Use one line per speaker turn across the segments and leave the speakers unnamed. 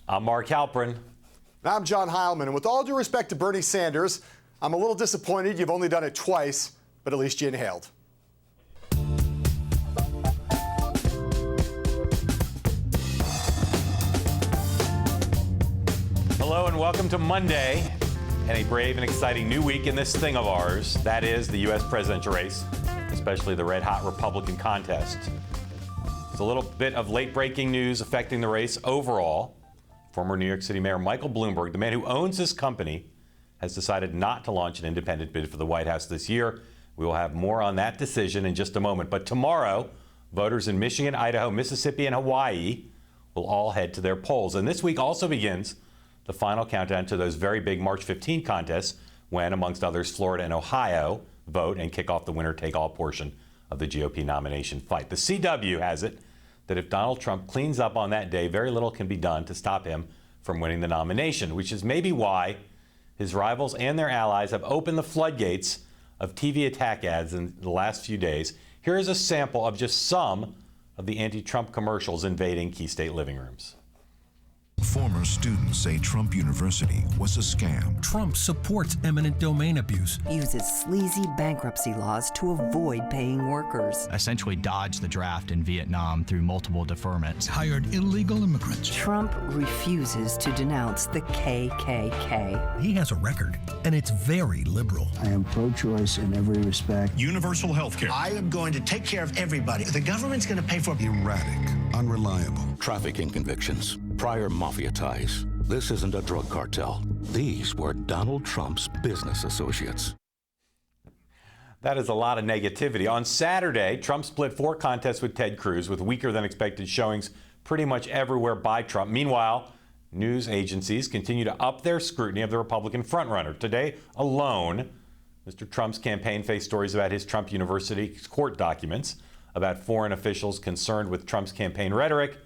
I'm Mark Halperin.
I'm John Heilemann, and with all due respect to Bernie Sanders, I'm a little disappointed you've only done it twice, but at least you inhaled.
Hello and welcome to Monday, and a brave and exciting new week in this thing of ours. That is the U.S. presidential race, especially the red-hot Republican contest. It's a little bit of late-breaking news affecting the race overall. Former New York City Mayor Michael Bloomberg, the man who owns this company, has decided not to launch an independent bid for the White House this year. We will have more on that decision in just a moment. But tomorrow, voters in Michigan, Idaho, Mississippi, and Hawaii will all head to their polls. And this week also begins the final countdown to those very big March 15 contests when, amongst others, Florida and Ohio vote and kick off the winner-take-all portion of the GOP nomination fight. The CW has it that if Donald Trump cleans up on that day, very little can be done to stop him from winning the nomination, which is maybe why his rivals and their allies have opened the floodgates of TV attack ads in the last few days. Here is a sample of just some of the anti-Trump commercials invading key state living rooms.
Former students say Trump University was a scam.
Trump supports eminent domain abuse.
Uses sleazy bankruptcy laws to avoid paying workers.
Essentially dodged the draft in Vietnam through multiple deferments.
Hired illegal immigrants.
Trump refuses to denounce the KKK.
He has a record, and it's very liberal.
I am pro-choice in every respect.
Universal health care.
I am going to take care of everybody. The government's going to pay for it.
Erratic, unreliable.
Trafficking convictions, prior mafia ties. This isn't a drug cartel. These were Donald Trump's business associates.
That is a lot of negativity. On Saturday, Trump split 4 contests with Ted Cruz with weaker than expected showings pretty much everywhere by Trump. Meanwhile, news agencies continue to up their scrutiny of the Republican frontrunner. Today alone, Mr. Trump's campaign faced stories about his Trump University court documents, about foreign officials concerned with Trump's campaign rhetoric,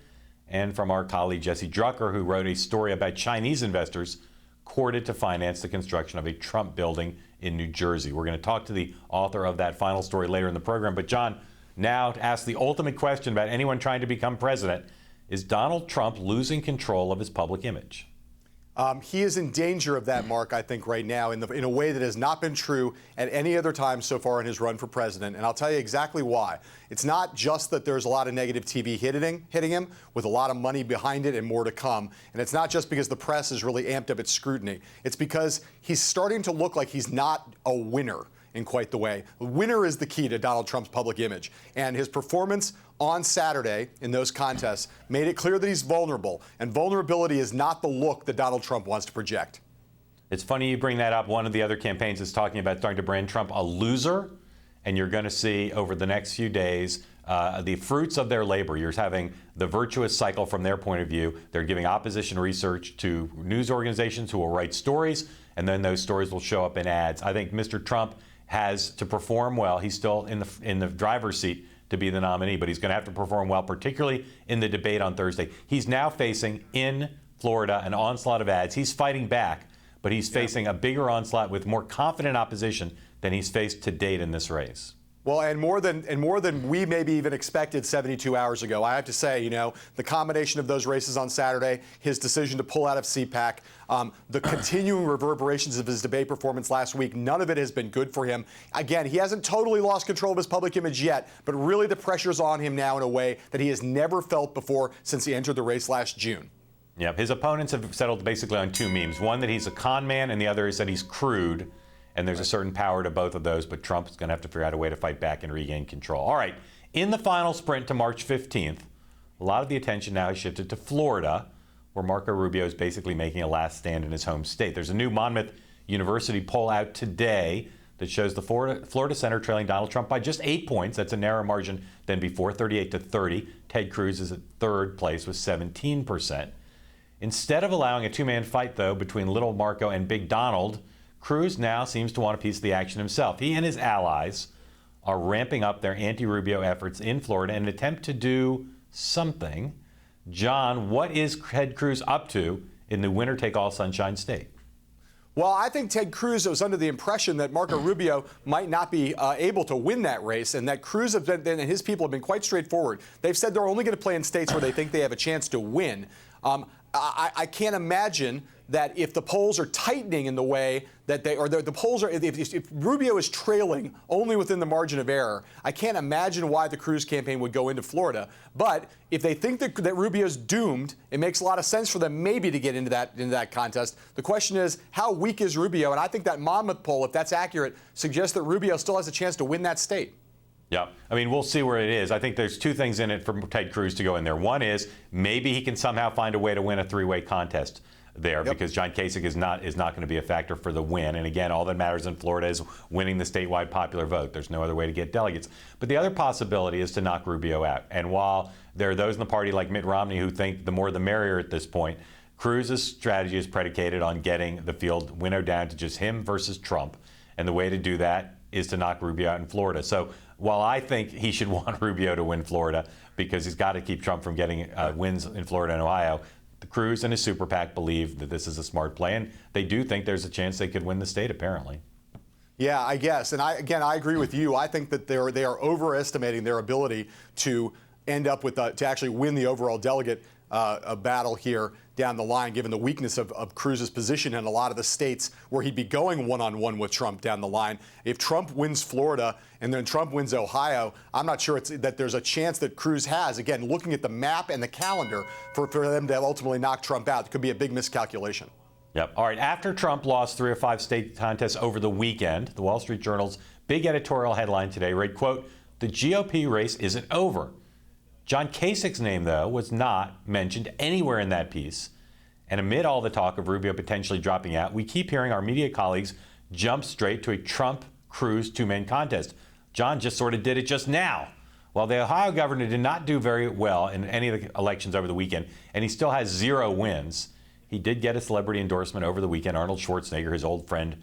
and from our colleague Jesse Drucker, who wrote a story about Chinese investors courted to finance the construction of a Trump building in New Jersey. We're going to talk to the author of that final story later in the program. But John, now to ask the ultimate question about anyone trying to become president, is Donald Trump losing control of his public image?
He is in danger of that, Mark, I think, right now, in a way that has not been true at any other time so far in his run for president. And I'll tell you exactly why. It's not just that there's a lot of negative TV hitting him, with a lot of money behind it and more to come. And it's not just because the press has really amped up its scrutiny. It's because he's starting to look like he's not a winner in quite the way. The winner is the key to Donald Trump's public image. And his performance on Saturday in those contests made it clear that he's vulnerable. And vulnerability is not the look that Donald Trump wants to project.
It's funny you bring that up. One of the other campaigns is talking about starting to brand Trump a loser. And you're going to see over the next few days the fruits of their labor. You're having the virtuous cycle from their point of view. They're giving opposition research to news organizations who will write stories, and then those stories will show up in ads. I think Mr. Trump has to perform well. He's still in the driver's seat to be the nominee, but he's going to have to perform well, particularly in the debate on Thursday. He's now facing, in Florida, an onslaught of ads. He's fighting back, but he's facing a bigger onslaught with more confident opposition than he's faced to date in this race.
Well, and more than we maybe even expected 72 hours ago. I have to say, the combination of those races on Saturday, his decision to pull out of CPAC, the continuing reverberations of his debate performance last week, none of it has been good for him. Again, he hasn't totally lost control of his public image yet, but really the pressure's on him now in a way that he has never felt before since he entered the race last June.
Yeah, his opponents have settled basically on 2 memes. One, that he's a con man, and the other is that he's crude. And there's a certain power to both of those, but Trump's going to have to figure out a way to fight back and regain control. All right, in the final sprint to March 15th, a lot of the attention now has shifted to Florida, where Marco Rubio is basically making a last stand in his home state. There's a new Monmouth University poll out today that shows the Florida Senator trailing Donald Trump by just 8 points. That's a narrower margin than before, 38-30. Ted Cruz is at third place with 17%. Instead of allowing a 2-man fight, though, between Little Marco and Big Donald, Cruz now seems to want a piece of the action himself. He and his allies are ramping up their anti-Rubio efforts in Florida in an attempt to do something. John, what is Ted Cruz up to in the winner-take-all Sunshine State?
Well, I think Ted Cruz was under the impression that Marco Rubio might not be able to win that race, and that Cruz and his people have been quite straightforward. They've said they're only going to play in states where they think they have a chance to win. I can't imagine that if the polls are tightening in the way that the polls are, if Rubio is trailing only within the margin of error, I can't imagine why the Cruz campaign would go into Florida. But if they think that Rubio's doomed, it makes a lot of sense for them maybe to get into that contest. The question is, how weak is Rubio? And I think that Monmouth poll, if that's accurate, suggests that Rubio still has a chance to win that state.
Yeah, I mean, we'll see where it is. I think there's two things in it for Ted Cruz to go in there. One is maybe he can somehow find a way to win a three-way contest there, because John Kasich is not going to be a factor for the win. And again, all that matters in Florida is winning the statewide popular vote. There's no other way to get delegates. But the other possibility is to knock Rubio out. And while there are those in the party like Mitt Romney who think the more the merrier at this point, Cruz's strategy is predicated on getting the field winnowed down to just him versus Trump. And the way to do that is to knock Rubio out in Florida. So while I think he should want Rubio to win Florida because he's got to keep Trump from getting wins in Florida and Ohio, the Cruz and his super PAC believe that this is a smart play, and they do think there's a chance they could win the state, apparently. Yeah,
I guess. And I agree with you. I think that they are overestimating their ability to end up with to actually win the overall delegate battle here down the line, given the weakness of Cruz's position in a lot of the states where he'd be going one-on-one with Trump down the line. If Trump wins Florida and then Trump wins Ohio, I'm not sure that there's a chance that Cruz has, again, looking at the map and the calendar, for them to ultimately knock Trump out. It could be a big miscalculation.
Yep. All right. After Trump lost 3 or 5 state contests over the weekend, the Wall Street Journal's big editorial headline today read, quote, "The GOP race isn't over." John Kasich's name, though, was not mentioned anywhere in that piece. And amid all the talk of Rubio potentially dropping out, we keep hearing our media colleagues jump straight to a Trump-Cruz two-man contest. John just sort of did it just now. While the Ohio governor did not do very well in any of the elections over the weekend, and he still has 0 wins, he did get a celebrity endorsement over the weekend. Arnold Schwarzenegger, his old friend,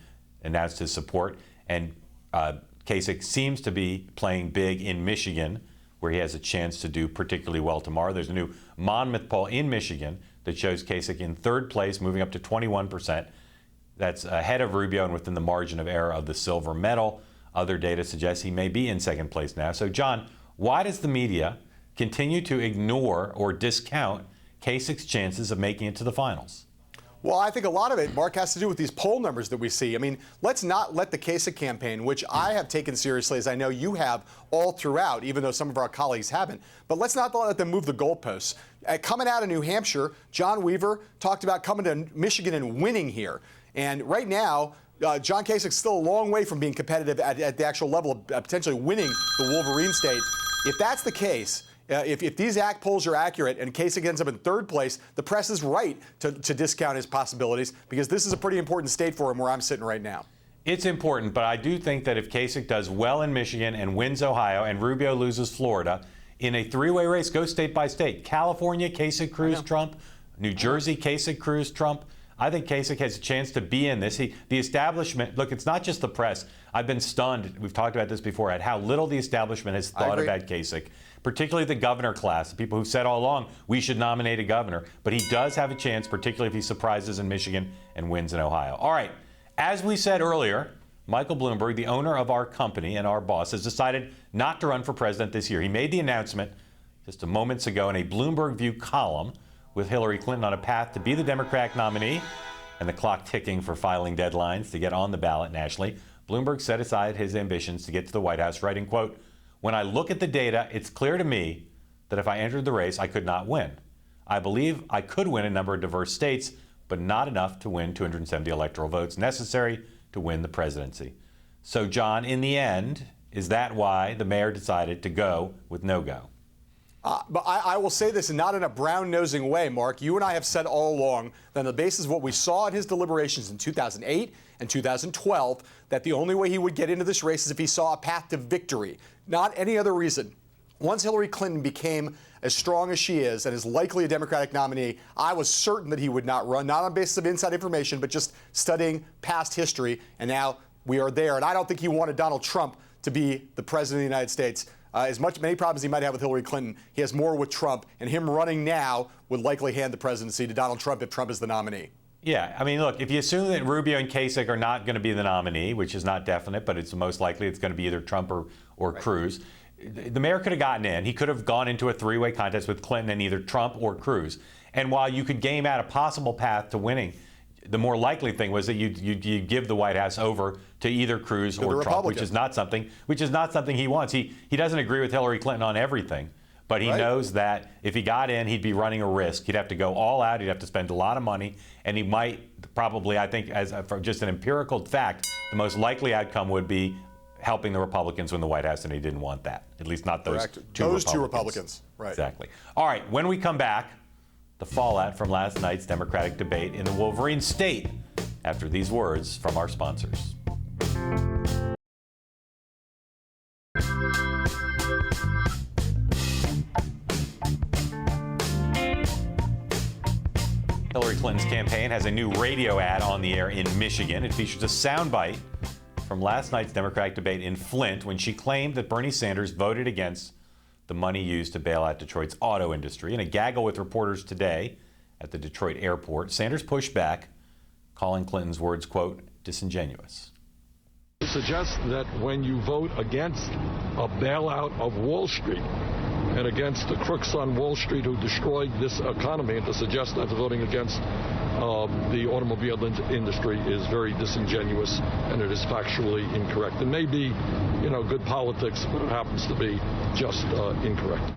announced his support. And Kasich seems to be playing big in Michigan, where he has a chance to do particularly well tomorrow. There's a new Monmouth poll in Michigan that shows Kasich in 3rd place, moving up to 21%. That's ahead of Rubio and within the margin of error of the silver medal. Other data suggests he may be in 2nd place now. So, John, why does the media continue to ignore or discount Kasich's chances of making it to the finals?
Well, I think a lot of it, Mark, has to do with these poll numbers that we see. I mean, let's not let the Kasich campaign, which I have taken seriously, as I know you have all throughout, even though some of our colleagues haven't, but let's not let them move the goalposts. Coming out of New Hampshire, John Weaver talked about coming to Michigan and winning here. And right now, John Kasich's still a long way from being competitive at the actual level of potentially winning the Wolverine state. If that's the case, if these ACT polls are accurate and Kasich ends up in 3rd place, the press is right to discount his possibilities, because this is a pretty important state for him where I'm sitting right now.
It's important, but I do think that if Kasich does well in Michigan and wins Ohio and Rubio loses Florida, in a 3-way race, go state by state. California, Kasich, Cruz, Trump. New Jersey, Kasich, Cruz, Trump. I think Kasich has a chance to be in this. The establishment, look, it's not just the press. I've been stunned, we've talked about this before, at how little the establishment has thought about Kasich, particularly the governor class, the people who said all along we should nominate a governor. But he does have a chance, particularly if he surprises in Michigan and wins in Ohio. All right, as we said earlier, Michael Bloomberg, the owner of our company and our boss, has decided not to run for president this year. He made the announcement just a moments ago in a Bloomberg View column with Hillary Clinton on a path to be the Democratic nominee and the clock ticking for filing deadlines to get on the ballot nationally. Bloomberg set aside his ambitions to get to the White House, writing, quote, "When I look at the data, it's clear to me that if I entered the race, I could not win. I believe I could win a number of diverse states, but not enough to win 270 electoral votes necessary to win the presidency." So, John, in the end, is that why the mayor decided to go with no-go?
But I will say this, and not in a brown-nosing way, Mark. You and I have said all along that on the basis of what we saw in his deliberations in 2008 and 2012, that the only way he would get into this race is if he saw a path to victory, not any other reason. Once Hillary Clinton became as strong as she is and is likely a Democratic nominee, I was certain that he would not run, not on basis of inside information, but just studying past history. And now we are there. And I don't think he wanted Donald Trump to be the president of the United States. Many problems he might have with Hillary Clinton, he has more with Trump, and him running now would likely hand the presidency to Donald Trump if Trump is the nominee.
Yeah, I mean, look, if you assume that Rubio and Kasich are not going to be the nominee, which is not definite, but it's most likely it's going to be either Trump or Cruz, the mayor could have gotten in. He could have gone into a 3-way contest with Clinton and either Trump or Cruz. And while you could game out a possible path to winning, the more likely thing was that you give the White House over to either Cruz or Trump, which is not something he wants. He doesn't agree with Hillary Clinton on everything, but he knows that if he got in, he'd be running a risk. He'd have to go all out. He'd have to spend a lot of money, and he might probably, I think, for just an empirical fact, the most likely outcome would be helping the Republicans win the White House, and he didn't want that. At least not those two Republicans.
Right.
Exactly. All right, when we come back, the fallout from last night's Democratic debate in the Wolverine State after these words from our sponsors. Hillary Clinton's campaign has a new radio ad on the air in Michigan. It features a soundbite from last night's Democratic debate in Flint when she claimed that Bernie Sanders voted against the money used to bail out Detroit's auto industry. In a gaggle with reporters today at the Detroit airport, Sanders pushed back, calling Clinton's words, quote, disingenuous.
It suggests that when you vote against a bailout of Wall Street and against the crooks on Wall Street who destroyed this economy, and to suggest that voting against the automobile industry is very disingenuous and it is factually incorrect. It may be, good politics, but it happens to be just incorrect.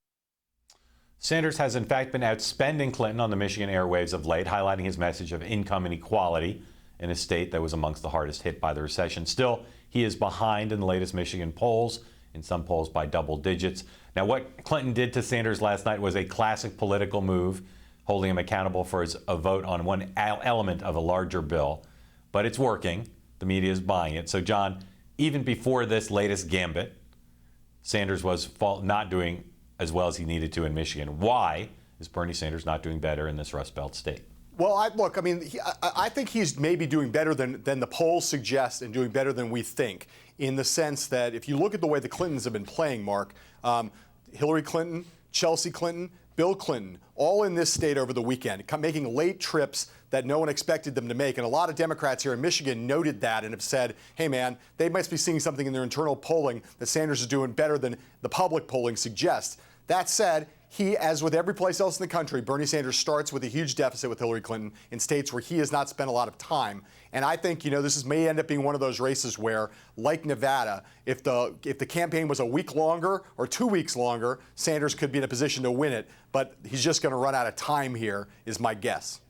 Sanders has in fact been outspending Clinton on the Michigan airwaves of late, highlighting his message of income inequality in a state that was amongst the hardest hit by the recession. Still, he is behind in the latest Michigan polls, in some polls by double digits. Now, what Clinton did to Sanders last night was a classic political move, holding him accountable for a vote on one element of a larger bill. But it's working. The media is buying it. So, John, even before this latest gambit, Sanders was not doing as well as he needed to in Michigan. Why is Bernie Sanders not doing better in this Rust Belt state?
Well, I think he's maybe doing better than the polls suggest and doing better than we think, in the sense that if you look at the way the Clintons have been playing, Mark, Hillary Clinton, Chelsea Clinton, Bill Clinton, all in this state over the weekend, making late trips that no one expected them to make. And a lot of Democrats here in Michigan noted that and have said, hey, man, they must be seeing something in their internal polling that Sanders is doing better than the public polling suggests. That said, he, as with every place else in the country, Bernie Sanders starts with a huge deficit with Hillary Clinton in states where he has not spent a lot of time. And I think, this may end up being one of those races where, like Nevada, if the campaign was a week longer or 2 weeks longer, Sanders could be in a position to win it. But he's just going to run out of time here, is my guess.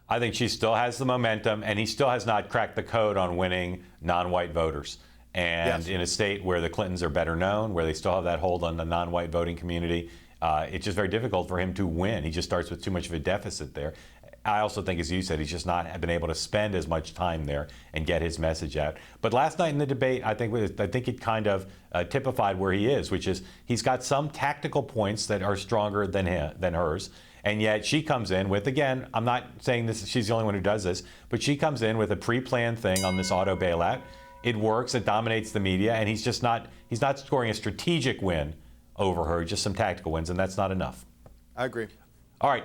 I think she still has the momentum, and he still has not cracked the code on winning non-white voters. And in a state where the Clintons are better known, where they still have that hold on the non-white voting community, it's just very difficult for him to win. He just starts with too much of a deficit there. I also think, as you said, he's just not been able to spend as much time there and get his message out. But last night in the debate, I think it kind of typified where he is, which is he's got some tactical points that are stronger than hers. And yet she comes in with, again, I'm not saying she's the only one who does this, but she comes in with a pre-planned thing on this auto bailout. It works, it dominates the media, and he's not scoring a strategic win over her, just some tactical wins, and that's not enough.
I agree.
All right.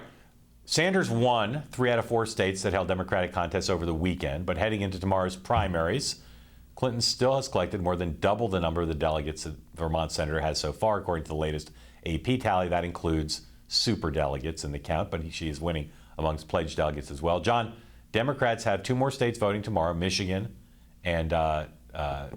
Sanders won 3 out of 4 states that held Democratic contests over the weekend, but heading into tomorrow's primaries, Clinton still has collected more than double the number of the delegates that Vermont Senator has so far, according to the latest AP tally. That includes super delegates in the count, but she is winning amongst pledged delegates as well. John, Democrats have 2 more states voting tomorrow, Michigan and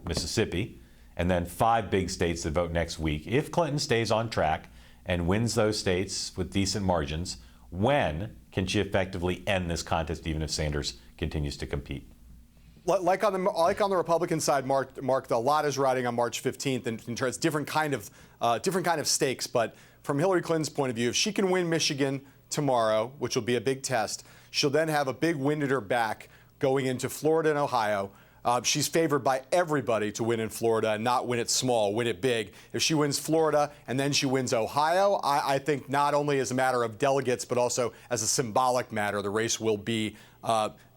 Mississippi, and then 5 big states that vote next week. If Clinton stays on track and wins those states with decent margins, when can she effectively end this contest, even if Sanders continues to compete?
Like on the Republican side, Mark, a lot is riding on March 15th, and it's different kind of stakes. But from Hillary Clinton's point of view, if she can win Michigan tomorrow, which will be a big test, she'll then have a big wind at her back going into Florida and Ohio. She's favored by everybody to win in Florida and not win it small, win it big. If she wins Florida and then she wins Ohio, I think not only as a matter of delegates, but also as a symbolic matter, the race will be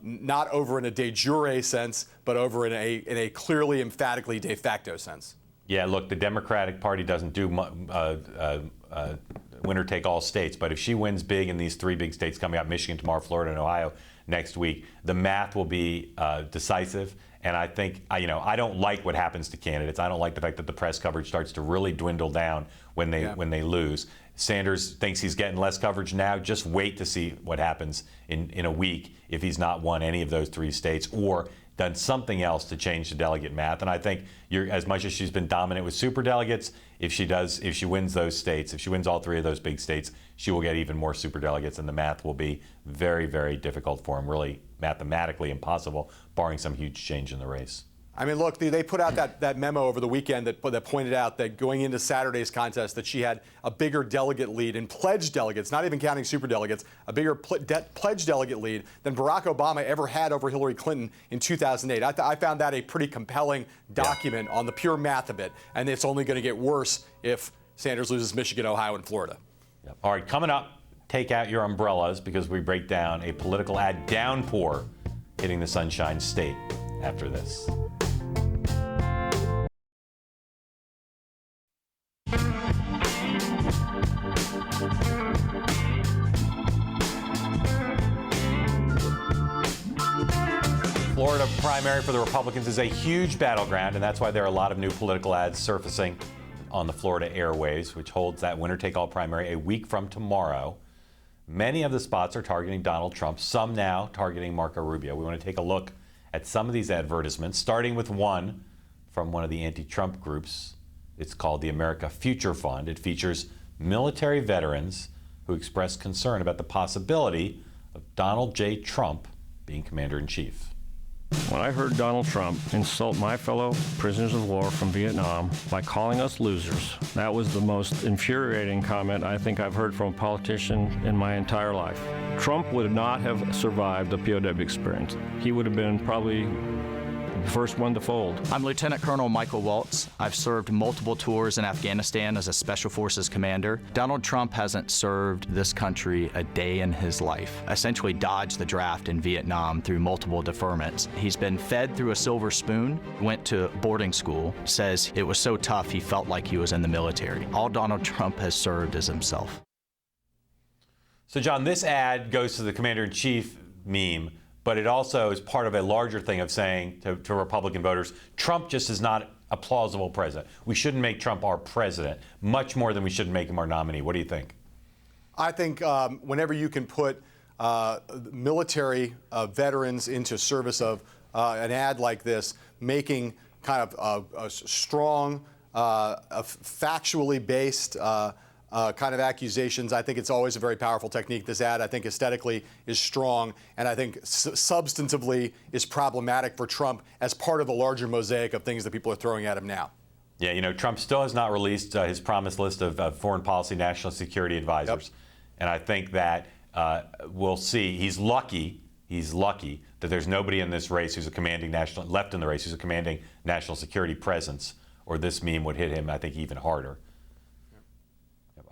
not over in a de jure sense, but over in a clearly, emphatically de facto sense.
Yeah, look, the Democratic Party doesn't do winner-take-all states, but if she wins big in these 3 big states coming up, Michigan tomorrow, Florida, and Ohio next week, the math will be decisive. And I think, I don't like what happens to candidates. I don't like the fact that the press coverage starts to really dwindle down when they lose. Sanders thinks he's getting less coverage now. Just wait to see what happens in a week if he's not won any of those 3 states or done something else to change the delegate math. And I think as much as she's been dominant with superdelegates, if she wins those states, if she wins all 3 of those big states, she will get even more superdelegates, and the math will be very, very difficult for him, really mathematically impossible, barring some huge change in the race.
I mean, look, they put out that memo over the weekend that pointed out that going into Saturday's contest that she had a bigger delegate lead in pledged delegates, not even counting superdelegates, a bigger pledged delegate lead than Barack Obama ever had over Hillary Clinton in 2008. I found that a pretty compelling document on the pure math of it, and it's only going to get worse if Sanders loses Michigan, Ohio, and Florida.
Yep. All right, coming up, take out your umbrellas because we break down a political ad downpour hitting the Sunshine State after this. Florida primary for the Republicans is a huge battleground, and that's why there are a lot of new political ads surfacing on the Florida airwaves, which holds that winner-take-all primary a week from tomorrow. Many of the spots are targeting Donald Trump, some now targeting Marco Rubio. We want to take a look at some of these advertisements, starting with one from one of the anti-Trump groups. It's called the America Future Fund. It features military veterans who express concern about the possibility of Donald J. Trump being commander-in-chief.
When I heard Donald Trump insult my fellow prisoners of war from Vietnam by calling us losers, that was the most infuriating comment I think I've heard from a politician in my entire life. Trump would not have survived the POW experience. He would have been probably the first one to fold.
I'm Lieutenant Colonel Michael Waltz. I've served multiple tours in Afghanistan as a Special Forces commander. Donald Trump hasn't served this country a day in his life. Essentially dodged the draft in Vietnam through multiple deferments. He's been fed through a silver spoon, went to boarding school, says it was so tough he felt like he was in the military. All Donald Trump has served is himself.
So, John, this ad goes to the commander-in-chief meme, but it also is part of a larger thing of saying to Republican voters, Trump just is not a plausible president. We shouldn't make Trump our president, much more than we should make him our nominee. What do you think?
I think whenever you can put military veterans into service of an ad like this, making kind of a strong, factually based kind of accusations, I think it's always a very powerful technique. This ad, I think, aesthetically is strong, and I think substantively is problematic for Trump as part of the larger mosaic of things that people are throwing at him now.
Yeah, you know, Trump still has not released his promised list of foreign policy national security advisors. Yep. And I think that we'll see. He's lucky that there's nobody in this race who's a commanding left in the race who's a commanding national security presence, or this meme would hit him, I think, even harder.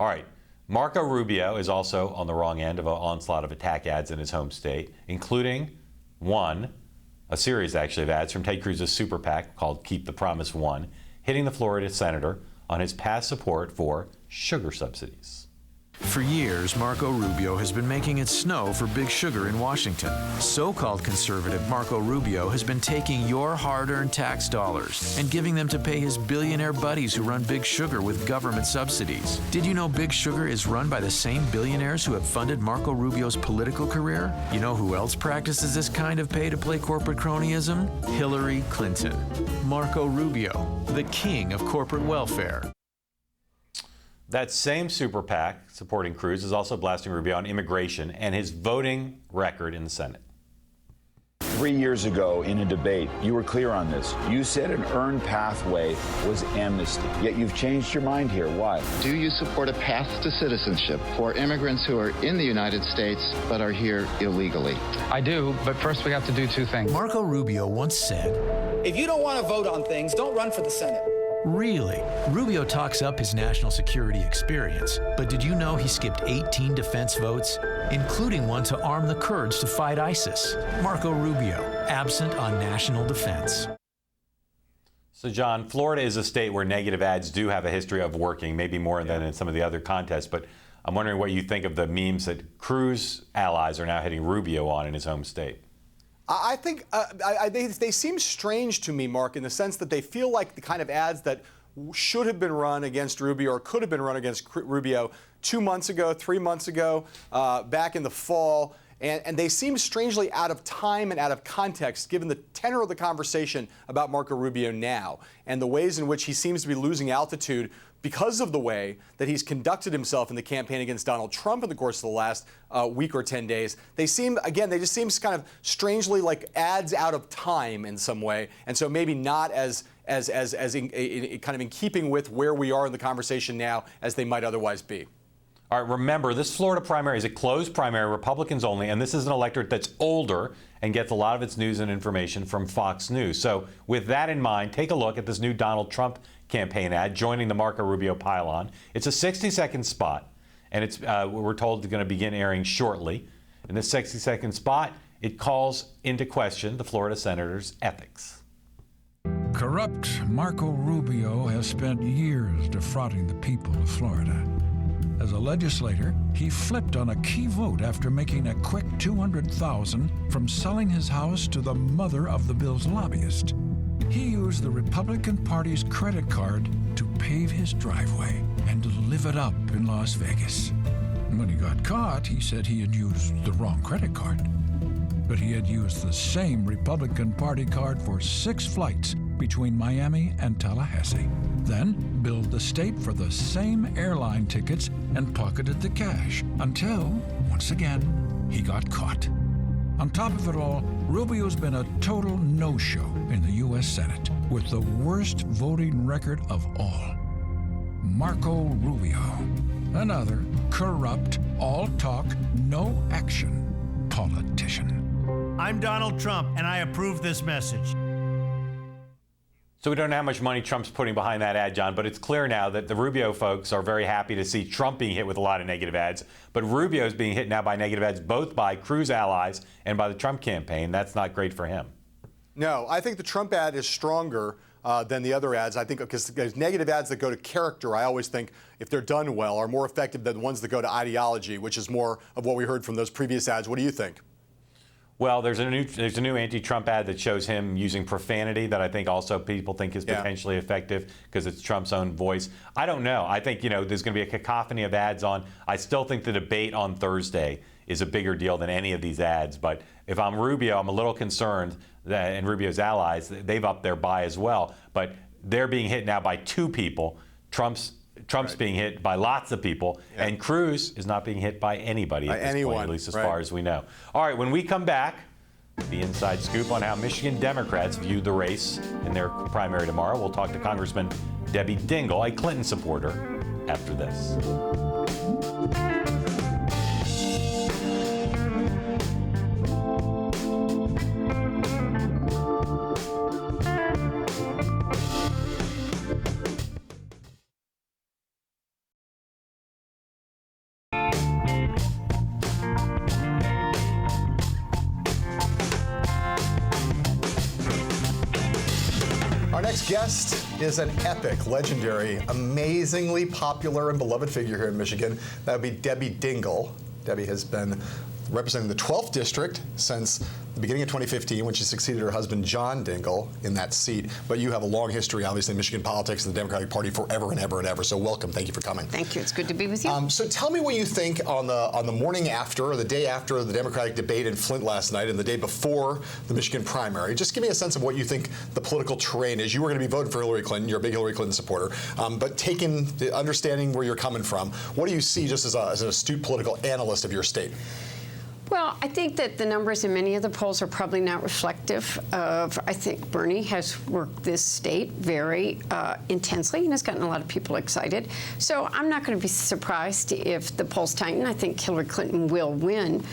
All right, Marco Rubio is also on the wrong end of an onslaught of attack ads in his home state, including a series actually of ads from Ted Cruz's super PAC called Keep the Promise One, hitting the Florida senator on his past support for sugar subsidies.
For years, Marco Rubio has been making it snow for Big Sugar in Washington. So-called conservative Marco Rubio has been taking your hard-earned tax dollars and giving them to pay his billionaire buddies who run Big Sugar with government subsidies. Did you know Big Sugar is run by the same billionaires who have funded Marco Rubio's political career? You know who else practices this kind of pay-to-play corporate cronyism? Hillary Clinton. Marco Rubio, the king of corporate welfare.
That same super PAC supporting Cruz is also blasting Rubio on immigration and his voting record in the Senate.
3 years ago in a debate, you were clear on this. You said an earned pathway was amnesty, yet you've changed your mind here. Why?
Do you support a path to citizenship for immigrants who are in the United States but are here illegally?
I do, but first we have to do 2 things.
Marco Rubio once said,
if you don't want to vote on things, don't run for the Senate.
Really? Rubio talks up his national security experience, but did you know he skipped 18 defense votes, including one to arm the Kurds to fight ISIS? Marco Rubio, absent on national defense.
So, John, Florida is a state where negative ads do have a history of working, maybe more than in some of the other contests, but I'm wondering what you think of the memes that Cruz allies are now hitting Rubio on in his home state.
I think they seem strange to me, Mark, in the sense that they feel like the kind of ads that should have been run against Rubio or could have been run against Rubio 2 months ago, 3 months ago, back in the fall. And they seem strangely out of time and out of context, given the tenor of the conversation about Marco Rubio now and the ways in which he seems to be losing altitude because of the way that he's conducted himself in the campaign against Donald Trump in the course of the last week or 10 days. They just seem kind of strangely like ads out of time in some way, and so maybe not as kind of in keeping with where we are in the conversation now as they might otherwise be.
All right, remember, this Florida primary is a closed primary, Republicans only, and this is an electorate that's older and gets a lot of its news and information from Fox News. So with that in mind, take a look at this new Donald Trump campaign ad joining the Marco Rubio pylon. It's a 60-second spot, and it's we're told it's going to begin airing shortly. In this 60-second spot, it calls into question the Florida senator's ethics.
Corrupt Marco Rubio has spent years defrauding the people of Florida. As a legislator, he flipped on a key vote after making a quick $200,000 from selling his house to the mother of the bill's lobbyist. He used the Republican Party's credit card to pave his driveway and to live it up in Las Vegas. When he got caught, he said he had used the wrong credit card. But he had used the same Republican Party card for 6 flights between Miami and Tallahassee, then billed the state for the same airline tickets and pocketed the cash until, once again, he got caught. On top of it all, Rubio's been a total no-show in the U.S. Senate with the worst voting record of all. Marco Rubio, another corrupt, all-talk, no-action politician.
I'm Donald Trump, and I approve this message.
So we don't know how much money Trump's putting behind that ad, John, but it's clear now that the Rubio folks are very happy to see Trump being hit with a lot of negative ads. But Rubio's being hit now by negative ads both by Cruz allies and by the Trump campaign. That's not great for him.
No, I think the Trump ad is stronger than the other ads. I think because there's negative ads that go to character, I always think, if they're done well, are more effective than the ones that go to ideology, which is more of what we heard from those previous ads. What do you think?
Well, there's a new anti-Trump ad that shows him using profanity that I think also people think is potentially effective because it's Trump's own voice. I don't know. I think, there's going to be a cacophony of ads on. I still think the debate on Thursday is a bigger deal than any of these ads. But if I'm Rubio, I'm a little concerned that, and Rubio's allies, they've upped their buy as well. But they're being hit now by 2 people. Trump's being hit by lots of people, and Cruz is not being hit by anybody at this point, at least as far as we know. All right, when we come back, the inside scoop on how Michigan Democrats view the race in their primary tomorrow. We'll talk to Congressman Debbie Dingell, a Clinton supporter, after this.
Our next guest is an epic, legendary, amazingly popular and beloved figure here in Michigan. That would be Debbie Dingell. Debbie has been representing the 12th district since the beginning of 2015 when she succeeded her husband John Dingell in that seat. But you have a long history, obviously, in Michigan politics and the Democratic Party forever and ever and ever. So welcome. Thank you for coming.
Thank you. It's good to be with you.
So tell me what you think on the morning after or the day after the Democratic debate in Flint last night and the day before the Michigan primary. Just give me a sense of what you think the political terrain is. You were going to be voting for Hillary Clinton. You're a big Hillary Clinton supporter. But understanding where you're coming from, what do you see just as an astute political analyst of your state?
Well, I think that the numbers in many of the polls are probably not reflective of, I think Bernie has worked this state very intensely and has gotten a lot of people excited. So I'm not going to be surprised if the polls tighten. I think Hillary Clinton will win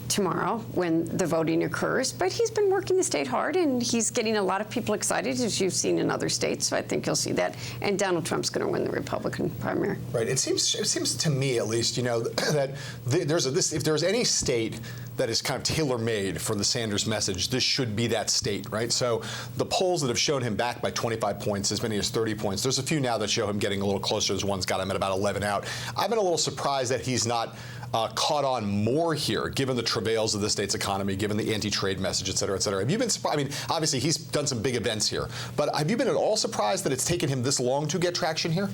tomorrow when the voting occurs. But he's been working the state hard, and he's getting a lot of people excited, as you've seen in other states. So I think you'll see that. And Donald Trump's going to win the Republican primary.
Right. It seems to me, at least, that if there's any state that is kind of tailor-made for the Sanders message, this should be that state, right? So the polls that have shown him back by 25 points, as many as 30 points, there's a few now that show him getting a little closer. There's one's got him at about 11 out. I've been a little surprised that he's not caught on more here, given the travails of the state's economy, given the anti-trade message, et cetera, et cetera. Have you been surprised? I mean, obviously, he's done some big events here, but have you been at all surprised that it's taken him this long to get traction here?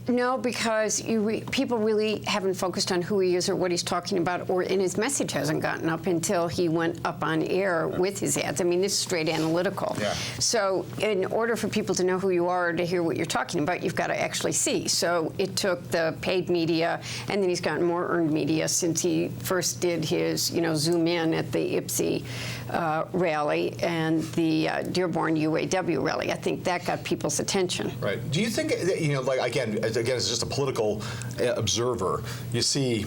No, because people really haven't focused on who he is or what he's talking about, and his message hasn't gotten up until he went up on air with his ads. I mean, this is straight analytical.
Yeah.
So in order for people to know who you are or to hear what you're talking about, you've got to actually see. So it took the paid media, and then he's gotten more earned media since he first did his, zoom in at the IPSI rally and the Dearborn UAW rally. I think that got people's attention.
Right. Do you think, again, as just a political observer, you see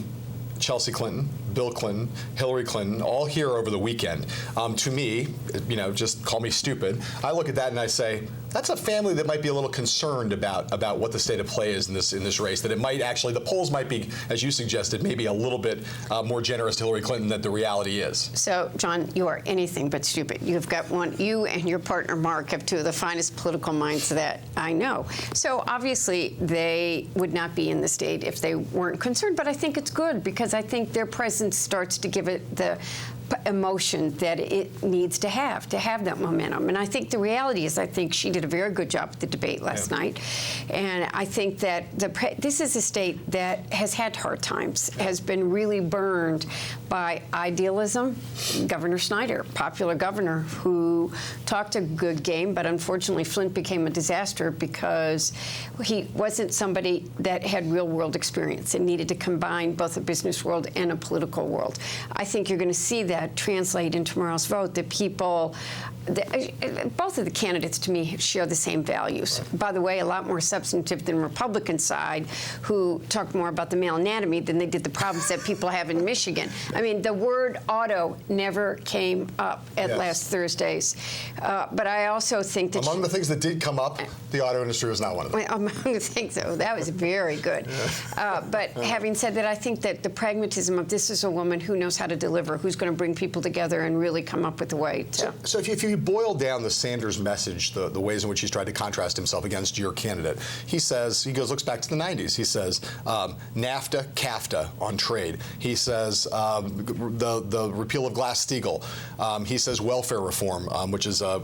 Chelsea Clinton, Bill Clinton, Hillary Clinton, all here over the weekend. To me, just call me stupid. I look at that and I say, that's a family that might be a little concerned about what the state of play is in this race. That it might actually, the polls might be, as you suggested, maybe a little bit more generous to Hillary Clinton than the reality is.
So, John, you are anything but stupid. You've got you and your partner Mark have two of the finest political minds that I know. So obviously they would not be in the state if they weren't concerned. But I think it's good because I think their presence starts to give it the emotion that it needs to have that momentum. And I think the reality is I think she did a very good job at the debate last night. And I think that this is a state that has had hard times, has been really burned by idealism. Governor Snyder, popular governor, who talked a good game, but unfortunately Flint became a disaster because he wasn't somebody that had real-world experience and needed to combine both a business world and a political world. I think you're going to see that translate in tomorrow's vote, that people, both of the candidates to me share the same values. By the way, a lot more substantive than Republican side, who talked more about the male anatomy than they did the problems that people have in Michigan. I mean, the word auto never came up at last Thursday's. But I also think that
among the things that did come up, the auto industry was not one of them.
Among the things, though, that was very good. But having said that, I think that the pragmatism of this is a woman who knows how to deliver, who's going to bring people together and really come up with a way to.
So if you boil down the Sanders message, the ways in which he's tried to contrast himself against your candidate, he looks back to the 90s. He says NAFTA, CAFTA on trade. He says the repeal of Glass-Steagall. He says welfare reform, which is a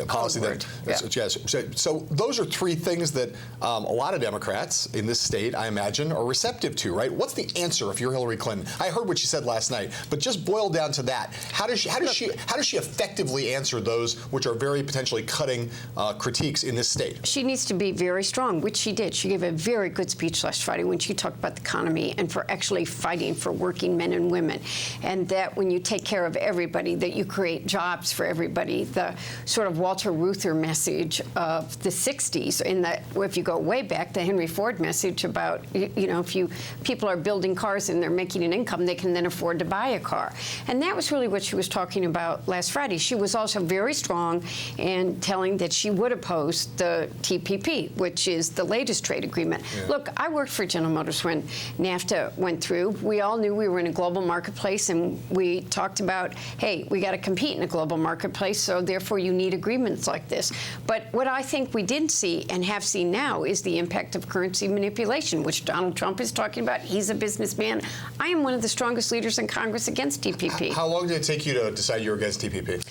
policy that. Yes. So those are three things that a lot of Democrats in this state, I imagine, are receptive to. Right? What's the answer if you're Hillary Clinton? I heard what she said last night, but just boil down to that. How does she effectively answer those which are very potentially cutting critiques in this state?
She needs to be very strong, which she did. She gave a very good speech last Friday when she talked about the economy and for actually fighting for working men and women, and that when you take care of everybody, that you create jobs for everybody. The sort of Walter Reuther message of the 60s, in that if you go way back, the Henry Ford message about, if people are building cars and they're making an income, they can then afford to buy a car. And that was really what she was talking about last Friday. She was also very strong in telling that she would oppose the TPP, which is the latest trade agreement. Yeah. Look, I worked for General Motors when NAFTA went through. We all knew we were in a global marketplace, and we talked about, hey, we got to compete in a global marketplace, so therefore you need agreements like this. But what I think we didn't see and have seen now is the impact of currency manipulation, which Donald Trump is talking about. He's a businessman. I am one of the strongest leaders in Congress against TPP.
How long did it take you to decide you were against TPP?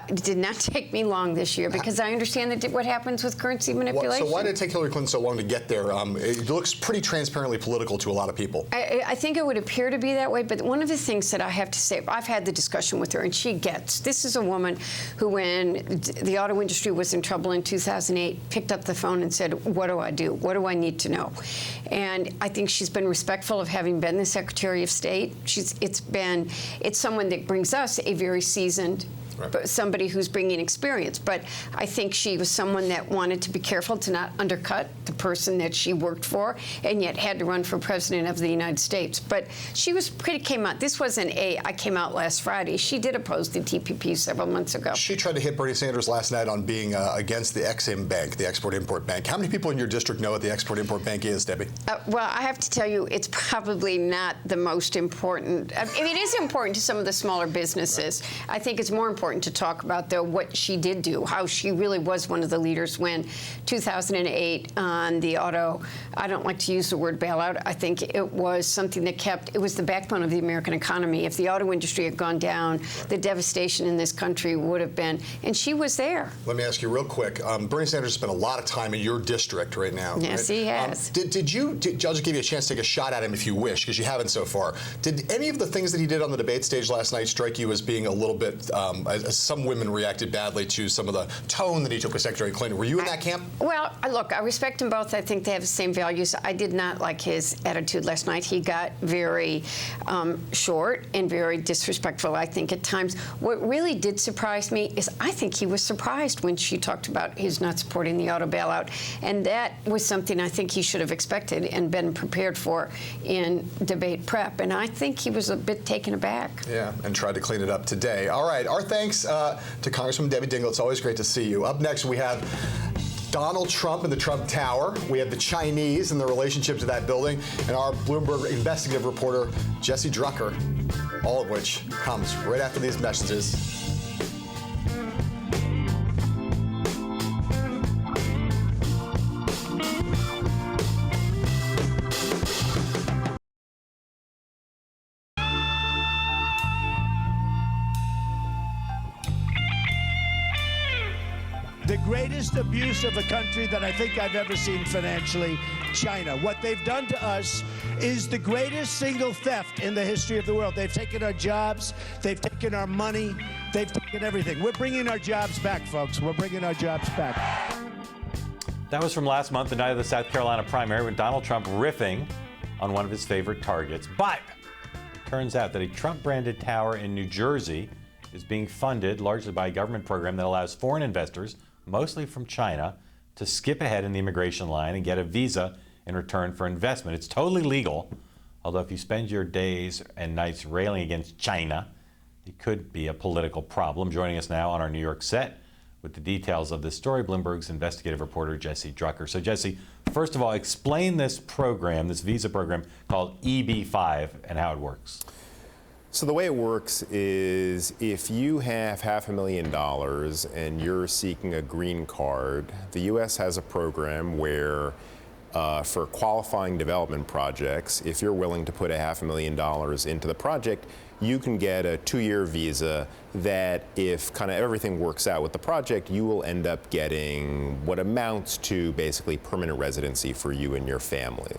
It did not take me long this year because I understand that what happens with currency manipulation.
So why did it take Hillary Clinton so long to get there? It looks pretty transparently political to a lot of people.
I think it would appear to be that way, but one of the things that I have to say, I've had the discussion with her, and she gets. This is a woman who, when the auto industry was in trouble in 2008, picked up the phone and said, what do I do? What do I need to know? And I think she's been respectful of having been the Secretary of State. It's someone that brings us a very seasoned, right, somebody who's bringing experience. But I think she was someone that wanted to be careful to not undercut the person that she worked for, and yet had to run for president of the United States. But she came out. This wasn't I came out last Friday. She did oppose the TPP several months ago.
She tried to hit Bernie Sanders last night on being against the Ex-Im Bank, the Export-Import Bank. How many people in your district know what the Export-Import Bank is, Debbie?
Well, I have to tell you, it's probably not the most important. I mean, it is important to some of the smaller businesses. I think it's more important important to talk about, though, what she did do, how she really was one of the leaders when 2008 on the auto, I don't like to use the word bailout. I think it was something that it was the backbone of the American economy. If the auto industry had gone down, the devastation in this country would have been, and she was there. Let
me ask you real quick. Bernie Sanders spent a lot of time in your district right now.
Yes,
right?
he has.
I'll just give you a chance to take a shot at him if you wish, because you haven't so far. Did any of the things that he did on the debate stage last night strike you as being a little bit, some women reacted badly to some of the tone that he took with Secretary Clinton? Were you in that camp?
Well, look, I respect them both. I think they have the same values. I did not like his attitude last night. He got very short and very disrespectful, I think, at times. What really did surprise me is I think he was surprised when she talked about his not supporting the auto bailout. And that was something I think he should have expected and been prepared for in debate prep. And I think he was a bit taken aback.
Yeah, and tried to clean it up today. All right, our thanks to Congresswoman Debbie Dingell. It's always great to see you. Up next, we have Donald Trump and the Trump Tower. We have the Chinese and the relationship to that building, and our Bloomberg investigative reporter, Jesse Drucker, all of which comes right after these messages.
The greatest abuse of a country that I think I've ever seen financially, China. What they've done to us is the greatest single theft in the history of the world. They've taken our jobs, they've taken our money, they've taken everything. We're bringing our jobs back, folks. We're bringing our jobs back.
That was from last month, the night of the South Carolina primary, when Donald Trump riffing on one of his favorite targets. But it turns out that a Trump-branded tower in New Jersey is being funded largely by a government program that allows foreign investors, mostly from China, to skip ahead in the immigration line and get a visa in return for investment. It's totally legal, although if you spend your days and nights railing against China, it could be a political problem. Joining us now on our New York set with the details of this story, Bloomberg's investigative reporter, Jesse Drucker. So Jesse, first of all, explain this program, this visa program called EB-5 and how it works.
So the way it works is if you have $500,000 and you're seeking a green card, the U.S. has a program where for qualifying development projects, if you're willing to put $500,000 into the project, you can get a 2-year visa that if kind of everything works out with the project, you will end up getting what amounts to basically permanent residency for you and your family.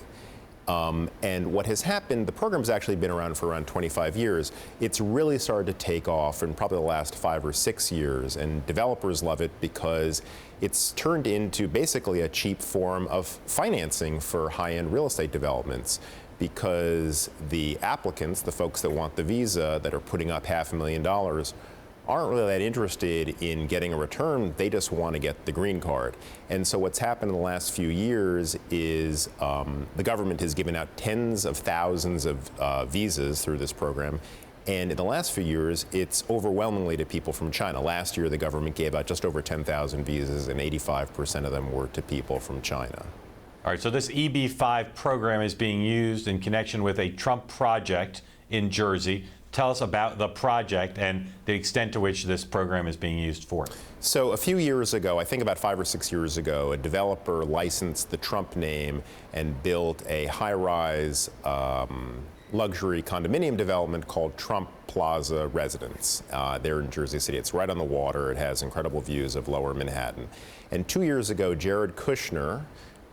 And what has happened, the program's actually been around for around 25 years. It's really started to take off in probably the last 5 or 6 years, and developers love it because it's turned into basically a cheap form of financing for high-end real estate developments, because the applicants, the folks that want the visa that are putting up $500,000, aren't really that interested in getting a return. They just want to get the green card. And so what's happened in the last few years is the government has given out tens of thousands of visas through this program. And in the last few years, it's overwhelmingly to people from China. Last year, the government gave out just over 10,000 visas, and 85% of them were to people from China.
All right, so this EB-5 program is being used in connection with a Trump project in Jersey. Tell us about the project and the extent to which this program is being used for.
So a few years ago, I think about 5 or 6 years ago, a developer licensed the Trump name and built a high-rise luxury condominium development called Trump Plaza Residence there in Jersey City. It's right on the water. It has incredible views of lower Manhattan. And 2 years ago, Jared Kushner,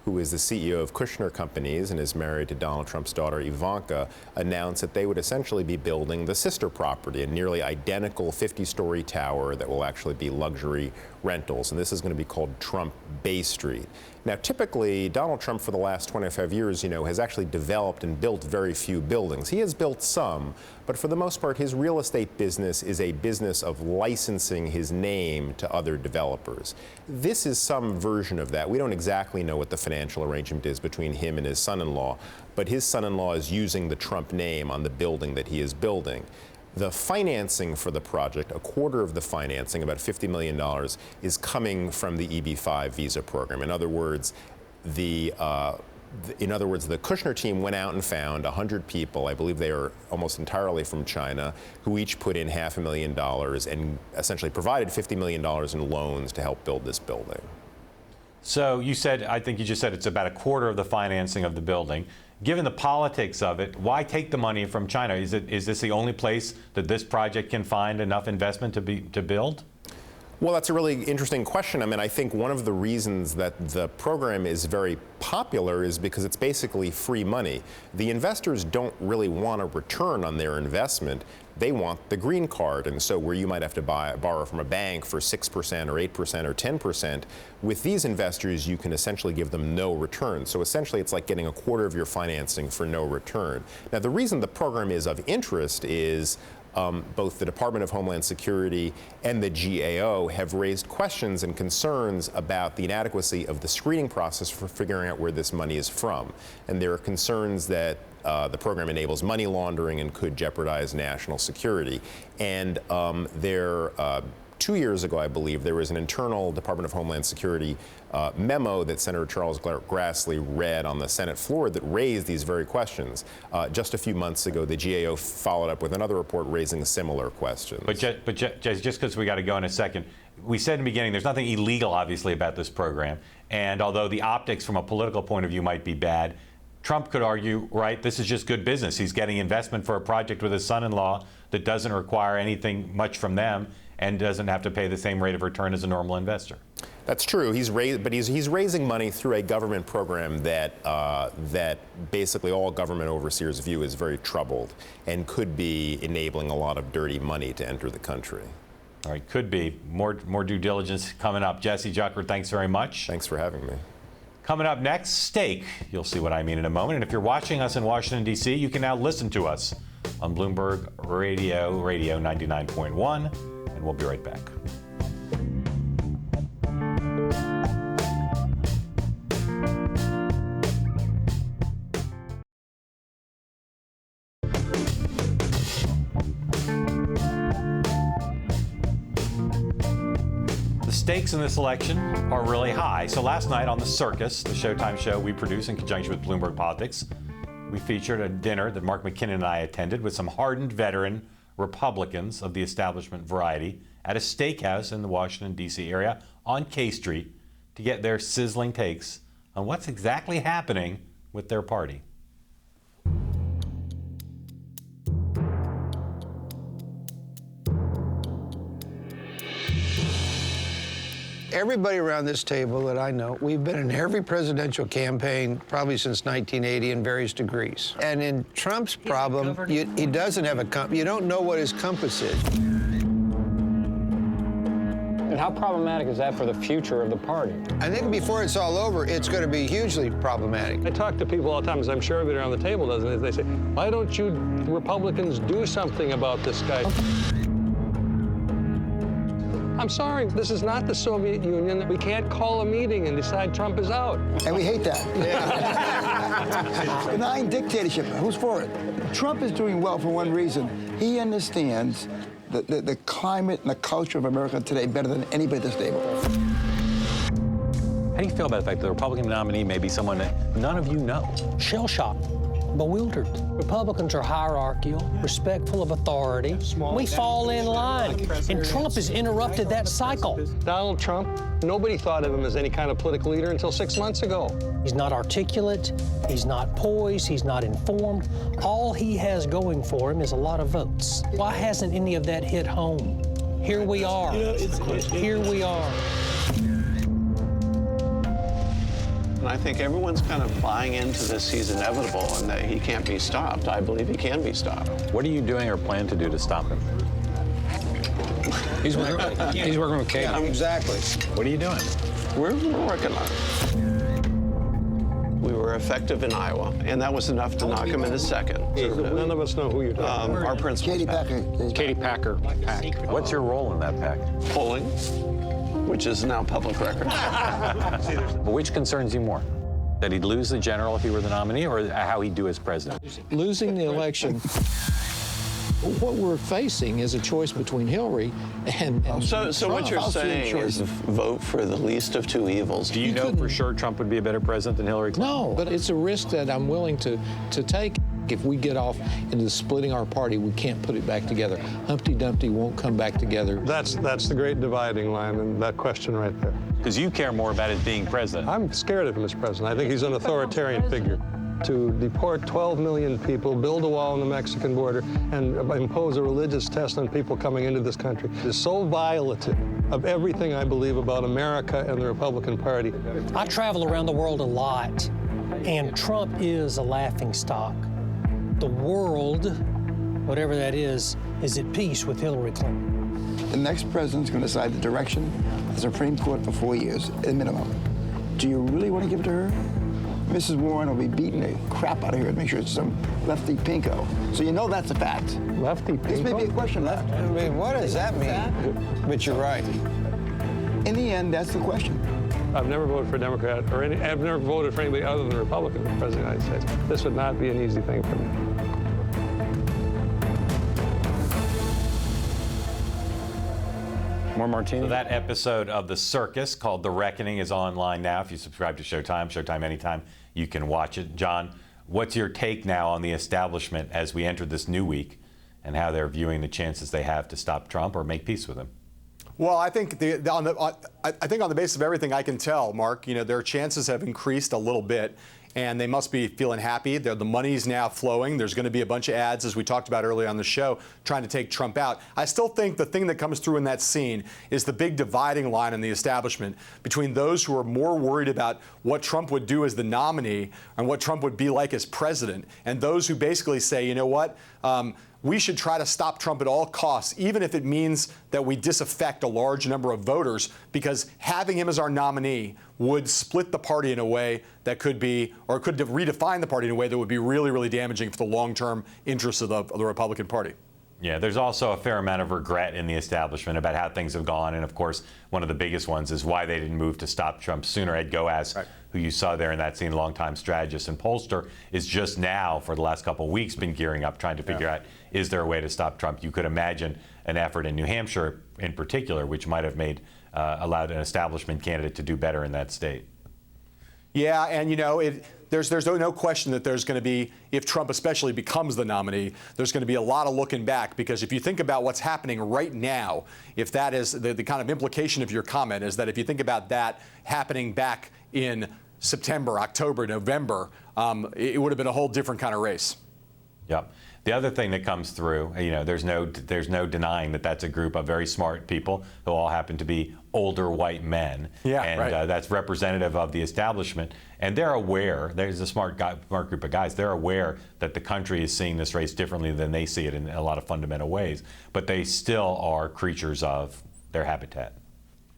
who is the CEO of Kushner Companies and is married to Donald Trump's daughter Ivanka, announced that they would essentially be building the sister property, a nearly identical 50-story tower that will actually be luxury rentals. And this is going to be called Trump Bay Street. Now, typically, Donald Trump for the last 25 years, has actually developed and built very few buildings. He has built some, but for the most part, his real estate business is a business of licensing his name to other developers. This is some version of that. We don't exactly know what the financial arrangement is between him and his son-in-law, but his son-in-law is using the Trump name on the building that he is building. The financing for the project, a quarter of the financing, about $50 million, is coming from the EB-5 visa program. In other words, the in other words, the Kushner team went out and found 100 people, I believe they are almost entirely from China, who each put in $500,000 and essentially provided $50 million in loans to help build this building.
So you said, I think you just said it's about a quarter of the financing of the building. Given the politics of it, why take the money from China? Is this the only place that this project can find enough investment to build?
Well, that's a really interesting question. I mean, I think one of the reasons that the program is very popular is because it's basically free money. The investors don't really want a return on their investment. They want the green card. And so where you might have to borrow from a bank for 6% or 8% or 10%, with these investors, you can essentially give them no return. So essentially, it's like getting a quarter of your financing for no return. Now, the reason the program is of interest is both the Department of Homeland Security and the GAO have raised questions and concerns about the inadequacy of the screening process for figuring out where this money is from. And there are concerns that the program enables money laundering and could jeopardize national security. And 2 years ago, I believe, there was an internal Department of Homeland Security memo that Senator Charles Grassley read on the Senate floor that raised these very questions. Just a few months ago, the GAO followed up with another report raising similar questions.
But just because we got to go in a second, we said in the beginning there's nothing illegal, obviously, about this program. And although the optics from a political point of view might be bad, Trump could argue, right, this is just good business. He's getting investment for a project with his son-in-law that doesn't require anything much from them and doesn't have to pay the same rate of return as a normal investor.
That's true. He's raising money through a government program that basically all government overseers view as very troubled and could be enabling a lot of dirty money to enter the country.
All right, could be. More due diligence coming up. Jesse Jucker, thanks very much.
Thanks for having me.
Coming up next, steak. You'll see what I mean in a moment. And if you're watching us in Washington, D.C., you can now listen to us on Bloomberg Radio 99.1. And we'll be right back. Stakes in this election are really high. So last night on The Circus, the Showtime show we produce in conjunction with Bloomberg Politics, we featured a dinner that Mark McKinnon and I attended with some hardened veteran Republicans of the establishment variety at a steakhouse in the Washington, D.C. area on K Street to get their sizzling takes on what's exactly happening with their party.
Everybody around this table that I know, we've been in every presidential campaign probably since 1980 in various degrees. And in Trump's problem, he doesn't have a compass. You don't know what his compass is.
And how problematic is that for the future of the party?
I think before it's all over, it's going to be hugely problematic.
I talk to people all the time, as I'm sure everybody around the table does, and they say, why don't you Republicans do something about this guy? I'm sorry, this is not the Soviet Union. We can't call a meeting and decide Trump is out.
And we hate that. Yeah. Benign dictatorship, who's for it? Trump is doing well for one reason. He understands the climate and the culture of America today better than anybody at this table.
How do you feel about the fact that the Republican nominee may be someone that none of you know?
Shell-shocked, bewildered. Republicans are hierarchical, respectful of authority. We fall in line, and Trump has interrupted that cycle.
Donald Trump, nobody thought of him as any kind of political leader until 6 months ago.
He's not articulate, he's not poised, he's not informed. All he has going for him is a lot of votes. Why hasn't any of that hit home? Here we are. Here we are.
And I think everyone's kind of buying into this he's inevitable and that he can't be stopped. I believe he can be stopped.
What are you doing or plan to do to stop him?
He's working with Katie.
Yeah, exactly.
What are you doing?
We're working on it. We were effective in Iowa, and that was enough to knock him in his second.
None of us know who you're talking about.
Our principal.
Katie Packer.
Katie Packer.
What's your role in that pack?
Polling, which is now public record.
But which concerns you more? That he'd lose the general if he were the nominee, or how he'd do as president?
Losing the election
What we're facing is a choice between Hillary and
So
Trump.
what you're saying is vote for the least of two evils.
Do you know for sure Trump would be a better president than Hillary Clinton?
No, but it's a risk that I'm willing to take. If we get off into splitting our party, we can't put it back together. Humpty Dumpty won't come back together.
That's the great dividing line in that question right there.
Because you care more about his being president.
I'm scared of him as president. I think he's an authoritarian figure. To deport 12 million people, build a wall on the Mexican border, and impose a religious test on people coming into this country is so violative of everything I believe about America and the Republican Party.
I travel around the world a lot, and Trump is a laughingstock. The world, whatever that is at peace with Hillary Clinton.
The next president's going to decide the direction of the Supreme Court for 4 years, at minimum. Do you really want to give it to her? Mrs. Warren will be beating the crap out of her to make sure it's some lefty pinko. So you know that's a fact.
Lefty pinko?
This may be a question left.
I mean, what does that mean? But you're right.
In the end, that's the question.
I've never voted for a Democrat, I've never voted for anybody other than a Republican for president of the United States. This would not be an easy thing for me.
More martini?
So that episode of The Circus called The Reckoning is online now. If you subscribe to Showtime anytime, you can watch it. John, what's your take now on the establishment as we enter this new week and how they're viewing the chances they have to stop Trump or make peace with him?
Well, I think on the basis of everything I can tell, Mark, their chances have increased a little bit, and they must be feeling happy. The money's now flowing. There's going to be a bunch of ads, as we talked about earlier on the show, trying to take Trump out. I still think the thing that comes through in that scene is the big dividing line in the establishment between those who are more worried about what Trump would do as the nominee and what Trump would be like as president, and those who basically say, you know what, we should try to stop Trump at all costs, even if it means that we disaffect a large number of voters, because having him as our nominee would split the party in a way that could be, or could redefine the party in a way that would be really, really damaging for the long-term interests of the Republican Party.
Yeah, there's also a fair amount of regret in the establishment about how things have gone. And of course, one of the biggest ones is why they didn't move to stop Trump sooner. Ed Goaz, right, who you saw there in that scene, longtime strategist and pollster, is just now, for the last couple of weeks, been gearing up, trying to figure out, is there a way to stop Trump? You could imagine an effort in New Hampshire in particular, which might have made allowed an establishment candidate to do better in that state.
Yeah, and there's no question that there's going to be, if Trump especially becomes the nominee, there's going to be a lot of looking back, because if you think about what's happening right now, if that is the kind of implication of your comment, is that if you think about that happening back in September, October, November, it would have been a whole different kind of race.
Yep. The other thing that comes through, there's no denying that that's a group of very smart people who all happen to be older white men. Yeah, and right. That's representative of the establishment. And they're aware, there's a smart group of guys, they're aware that the country is seeing this race differently than they see it in a lot of fundamental ways. But they still are creatures of their habitat.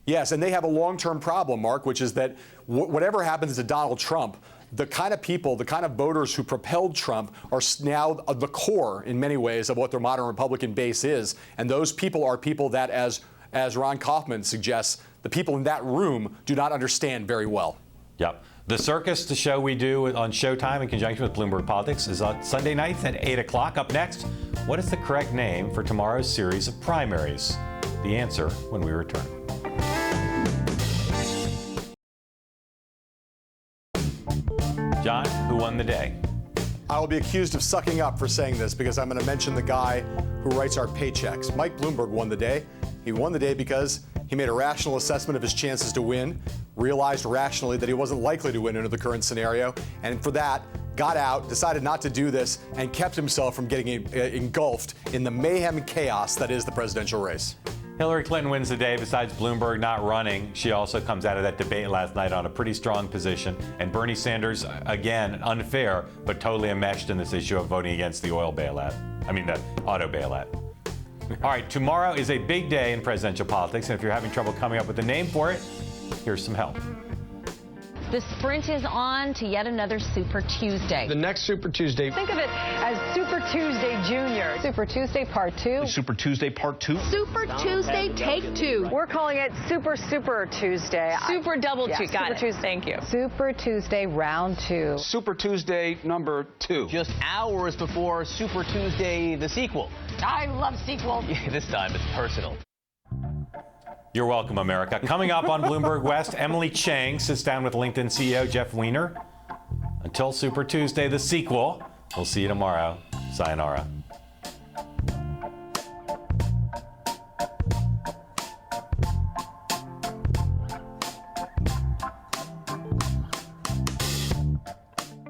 Yes, and they have a long-term problem, Mark, which is that whatever happens to Donald Trump, the kind of people, the kind of voters who propelled Trump are now the core, in many ways, of what their modern Republican base is. And those people are people that, as Ron Kaufman suggests, the people in that room do not understand very well.
Yep. The Circus, the show we do on Showtime in conjunction with Bloomberg Politics, is on Sunday nights at 8 o'clock. Up next, what is the correct name for tomorrow's series of primaries? The answer when we return. John, who won the day?
I will be accused of sucking up for saying this because I'm going to mention the guy who writes our paychecks. Mike Bloomberg won the day. He won the day because he made a rational assessment of his chances to win, realized rationally that he wasn't likely to win under the current scenario, and for that, got out, decided not to do this, and kept himself from getting engulfed in the mayhem and chaos that is the presidential race.
Hillary Clinton wins the day. Besides Bloomberg not running, she also comes out of that debate last night on a pretty strong position. And Bernie Sanders, again, unfair, but totally enmeshed in this issue of voting against the oil bailout. I mean, the auto bailout. All right, tomorrow is a big day in presidential politics. And if you're having trouble coming up with a name for it, here's some help.
The sprint is on to yet another Super Tuesday.
The next Super Tuesday.
Think of it as Super Tuesday Junior. Super Tuesday Part 2.
Super Tuesday Part 2.
Super Tuesday Take 2. We're calling it Super Tuesday. Super Double Tuesday. Super Tuesday. Thank you. Super Tuesday Round 2.
Super Tuesday number 2.
Just hours before Super Tuesday, the sequel.
I love sequels.
This time it's personal.
You're welcome, America. Coming up on Bloomberg West, Emily Chang sits down with LinkedIn CEO Jeff Weiner. Until Super Tuesday, the sequel, we'll see you tomorrow. Sayonara.